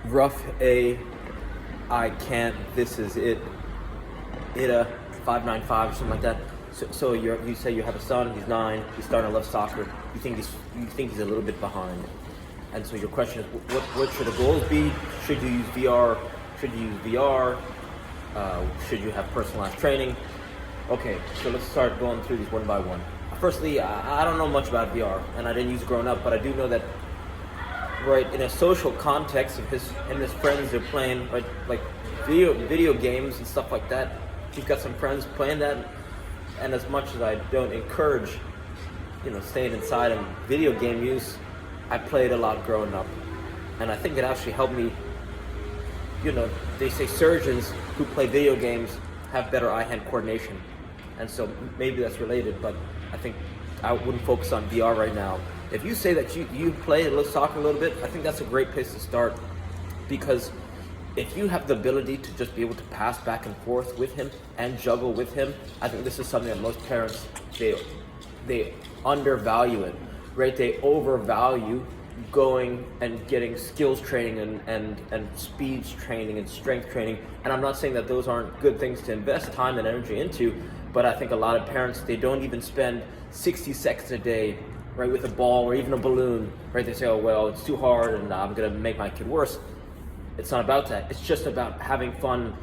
rough A, I can't, this is it, ITA 595 or something like that. So you say you have a son, he's 9, he's starting to love soccer. You think he's a little bit behind, and so your question is, what should the goals be? Should you use VR? Should you use VR? Should you have personalized training? Okay, so let's start going through these one by one. Firstly, I don't know much about VR, and I didn't use it growing up, but I do know that, right, in a social context, if his friends are playing like video games and stuff like that, he's got some friends playing that, and as much as I don't encourage, staying inside and video game use, I played a lot growing up, and I think it actually helped me. They say surgeons who play video games have better eye-hand coordination, and so maybe that's related, but I think I wouldn't focus on VR right now. If you say that you play a little soccer a little bit, I think that's a great place to start, because if you have the ability to just be able to pass back and forth with him and juggle with him, I think this is something that most parents, they undervalue it, right? They overvalue going and getting skills training and speeds training and strength training. And I'm not saying that those aren't good things to invest time and energy into, but I think a lot of parents, they don't even spend 60 seconds a day, right, with a ball or even a balloon, right? They say, oh, well, it's too hard and I'm gonna make my kid worse. It's not about that. It's just about having fun,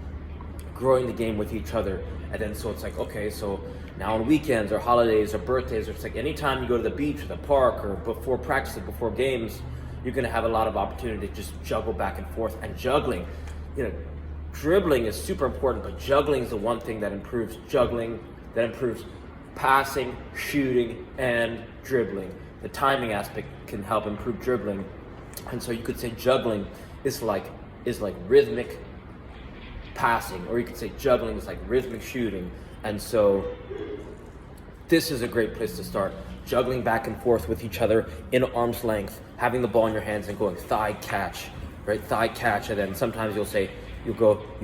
growing the game with each other. And then so it's like, okay, so now on weekends or holidays or birthdays, or it's like anytime you go to the beach or the park or before practices, before games, you're gonna have a lot of opportunity to just juggle back and forth. And juggling, dribbling is super important, but juggling is the one thing that improves juggling, that improves passing, shooting, and dribbling. The timing aspect can help improve dribbling. And so you could say juggling is like rhythmic passing, or you could say juggling is like rhythmic shooting. And so this is a great place to start. Juggling back and forth with each other in arm's length, having the ball in your hands and going thigh catch, right? Thigh catch, and then sometimes you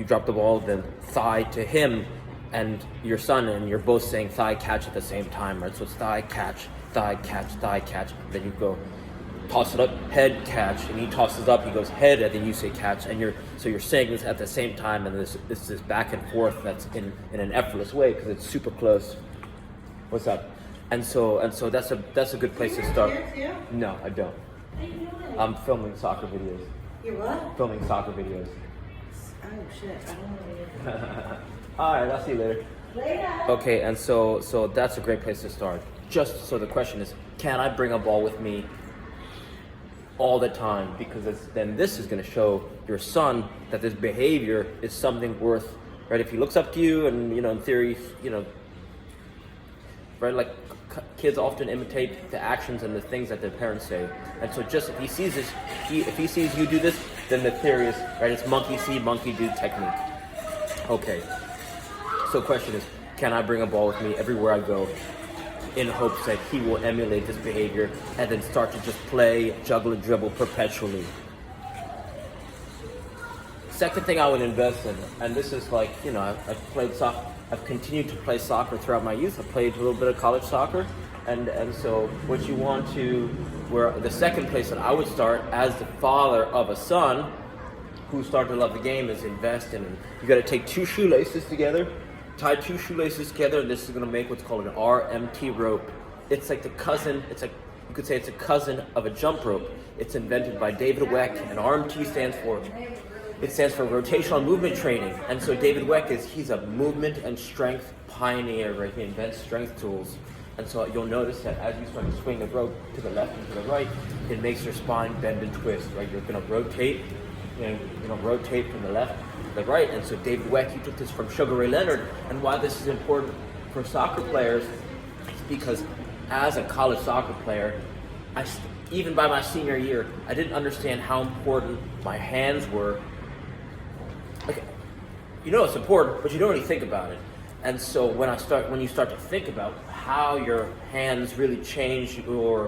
drop the ball, then thigh to him and your son, and you're both saying thigh catch at the same time, right? So it's thigh catch, thigh catch, thigh catch. Then you go toss it up, head catch, and he tosses up, he goes head, and then you say catch, and you're saying this at the same time, and this is back and forth that's in an effortless way because it's super close. What's up? And so that's a good place to start. No, I don't. I'm filming soccer videos. You what? Filming soccer videos. Oh shit, I don't know. All right, I'll see you later. Okay, and so that's a great place to start. Just so the question is, can I bring a ball with me all the time? Because then this is going to show your son that this behavior is something worth, right? If he looks up to you and, in theory, right, like kids often imitate the actions and the things that their parents say. And so just if he sees this, if he sees you do this, then the theory is, right, it's monkey see, monkey do technique. Okay. So the question is, can I bring a ball with me everywhere I go in hopes that he will emulate this behavior and then start to just play, juggle, and dribble perpetually? Second thing I would invest in, and this is like, I've played soccer, I've continued to play soccer throughout my youth. I played a little bit of college soccer, and so what you want to, where the second place that I would start as the father of a son who started to love the game is invest in. You got to take two shoelaces together, tie two shoelaces together, and this is going to make what's called an RMT rope. It's like you could say it's a cousin of a jump rope. It's invented by David Weck, and RMT stands for rotational movement training. And so David Weck he's a movement and strength pioneer, right? He invents strength tools. And so you'll notice that as you start to swing the rope to the left and to the right, it makes your spine bend and twist, right? You're going to rotate, rotate from the left to the right. And so David Weck, he took this from Sugar Ray Leonard. And why this is important for soccer players is because as a college soccer player, even by my senior year, I didn't understand how important my hands were. Okay, it's important, but you don't really think about it. And so when you start to think about how your hands really change, or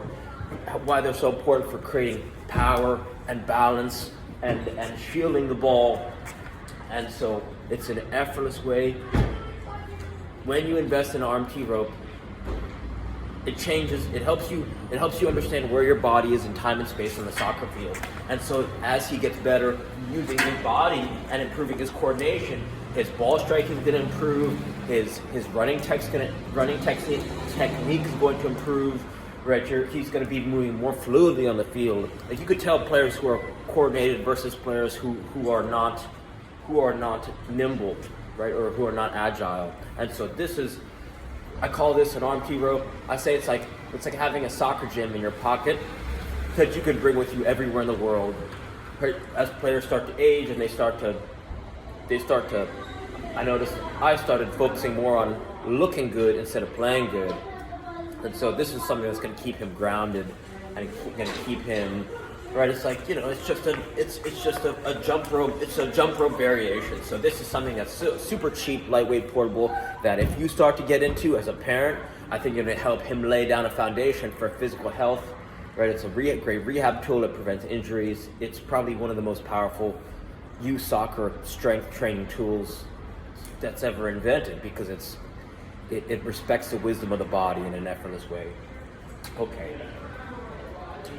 why they're so important for creating power and balance and shielding the ball, and so it's an effortless way. When you invest in an RMT rope, it changes, it helps you understand where your body is in time and space on the soccer field. And so as he gets better using his body and improving his coordination, his ball striking is going to improve, his running technique is going to improve, right? He's going to be moving more fluidly on the field. Like, you could tell players who are coordinated versus players who are not nimble, right, or who are not agile. And so this is, I call this an arm key rope. I say it's like having a soccer gym in your pocket that you can bring with you everywhere in the world. Right? As players start to age and they start to, I noticed I started focusing more on looking good instead of playing good. And so this is something that's going to keep him grounded and going to keep him, right? It's like, it's just a jump rope. It's a jump rope variation. So this is something that's super cheap, lightweight, portable, that if you start to get into as a parent, I think you're going to help him lay down a foundation for physical health, right? It's a great rehab tool that prevents injuries. It's probably one of the most powerful youth soccer strength training tools that's ever invented, because it respects the wisdom of the body in an effortless way. Okay.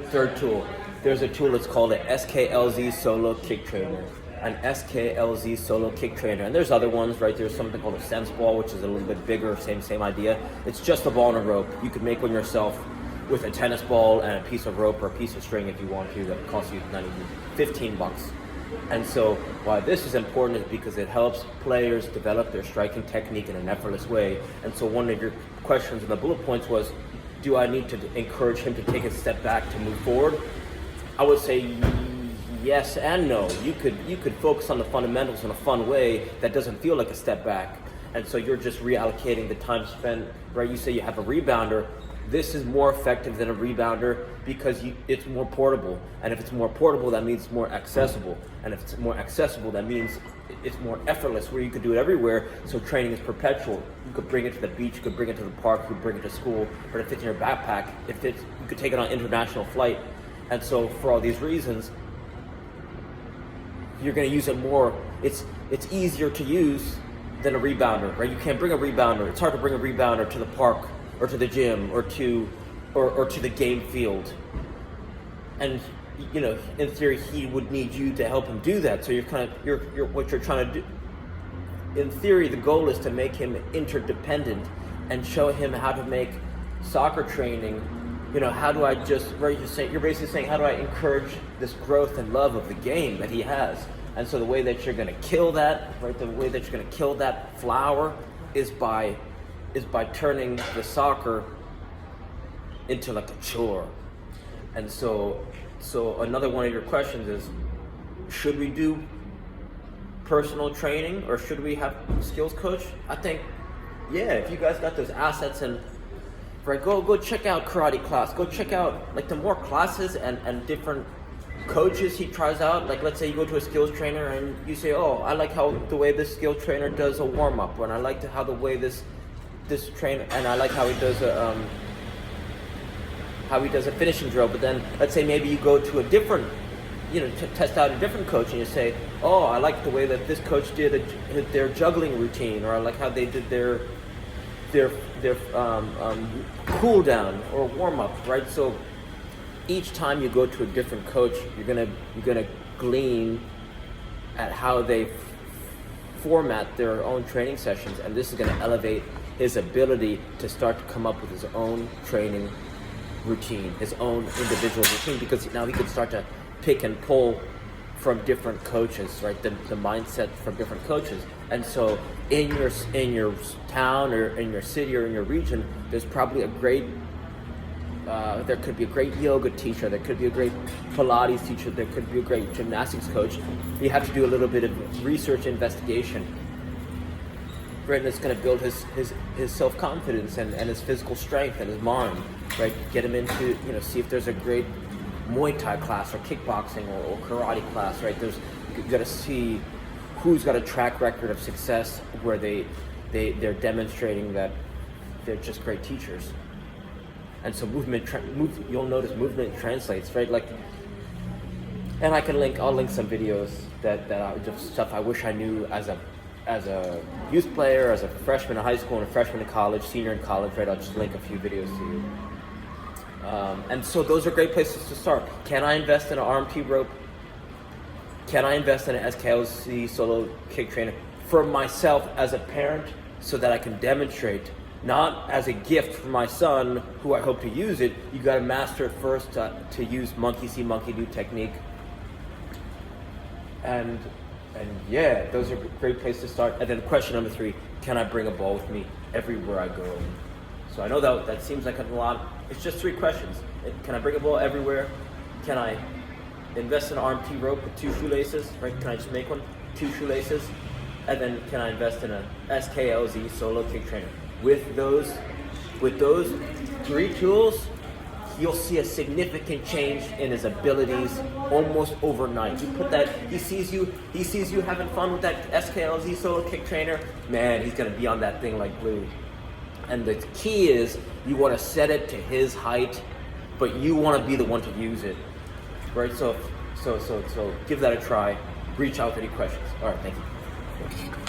Third tool. There's a tool that's called an SKLZ Solo Kick Trainer. An SKLZ Solo Kick Trainer. And there's other ones, right? There's something called a Sense Ball, which is a little bit bigger, same idea. It's just a ball and a rope. You could make one yourself with a tennis ball and a piece of rope or a piece of string if you want to. That costs you $15. And so why this is important is because it helps players develop their striking technique in an effortless way. And so one of your questions in the bullet points was, do I need to encourage him to take a step back to move forward? I would say yes and no. You could focus on the fundamentals in a fun way that doesn't feel like a step back. And so you're just reallocating the time spent, right? You say you have a rebounder. This is more effective than a rebounder because it's more portable. And if it's more portable, that means it's more accessible. And if it's more accessible, that means it's more effortless, where you could do it everywhere. So training is perpetual. You could bring it to the beach, you could bring it to the park, you could bring it to school, or it fits in your backpack. You could take it on international flight. And so for all these reasons, you're going to use it more. It's easier to use than a rebounder, right? You can't bring a rebounder. It's hard to bring a rebounder to the park or to the gym or to the game field. And in theory, he would need you to help him do that. So you're what you're trying to do. In theory, the goal is to make him interdependent and show him how to make soccer training. How do I you're basically saying, how do I encourage this growth and love of the game that he has? And so the way that you're going to kill that, right? The way that you're going to kill that flower is by turning the soccer into like a chore. And so another one of your questions is, should we do personal training or should we have a skills coach? I think, yeah, if you guys got those assets, and right, go check out karate class. Go check out like the more classes and different coaches he tries out. Like, let's say you go to a skills trainer and you say, oh, I like how the way this skills trainer does a warm up, and I like how the way this trainer, and I like how he does a finishing drill. But then let's say maybe you go to a different, to test out a different coach, and you say, oh, I like the way that this coach did their juggling routine, or I like how they did their cool down or warm up, right? So each time you go to a different coach, you're gonna glean at how they format their own training sessions, and this is gonna elevate his ability to start to come up with his own training routine, his own individual routine, because now he can start to pick and pull from different coaches, right? The mindset from different coaches. And so in your town or in your city or in your region, there's probably there could be a great yoga teacher, there could be a great Pilates teacher, there could be a great gymnastics coach. You have to do a little bit of research investigation. Right, and it's going to build his self-confidence and his physical strength and his mind, right? Get him into, see if there's a great Muay Thai class or kickboxing or karate class, right? You got to see who's got a track record of success where they're demonstrating that they're just great teachers. And so you'll notice movement translates, right? Like, and I'll link some videos that are just stuff I wish I knew as a as a youth player, as a freshman in high school and a freshman in college, senior in college, right? I'll just link a few videos to you. And so those are great places to start. Can I invest in an RMT rope? Can I invest in an SKLZ solo kick trainer for myself as a parent so that I can demonstrate, not as a gift for my son who I hope to use it? You got to master it first to use monkey see, monkey do technique. And yeah, those are great places to start. And then question number 3, can I bring a ball with me everywhere I go? So I know that seems like a lot. It's just 3 questions. Can I bring a ball everywhere? Can I invest in an RMT rope with 2 shoelaces, right? Can I just make one? 2 shoelaces? And then can I invest in a SKLZ solo kick trainer? With those 3 tools, you'll see a significant change in his abilities almost overnight. You put that, he sees you having fun with that SKLZ solo kick trainer, man, he's gonna be on that thing like glue. And the key is you want to set it to his height, but you want to be the one to use it, right? So give that a try. Reach out with any questions. All right, thank you.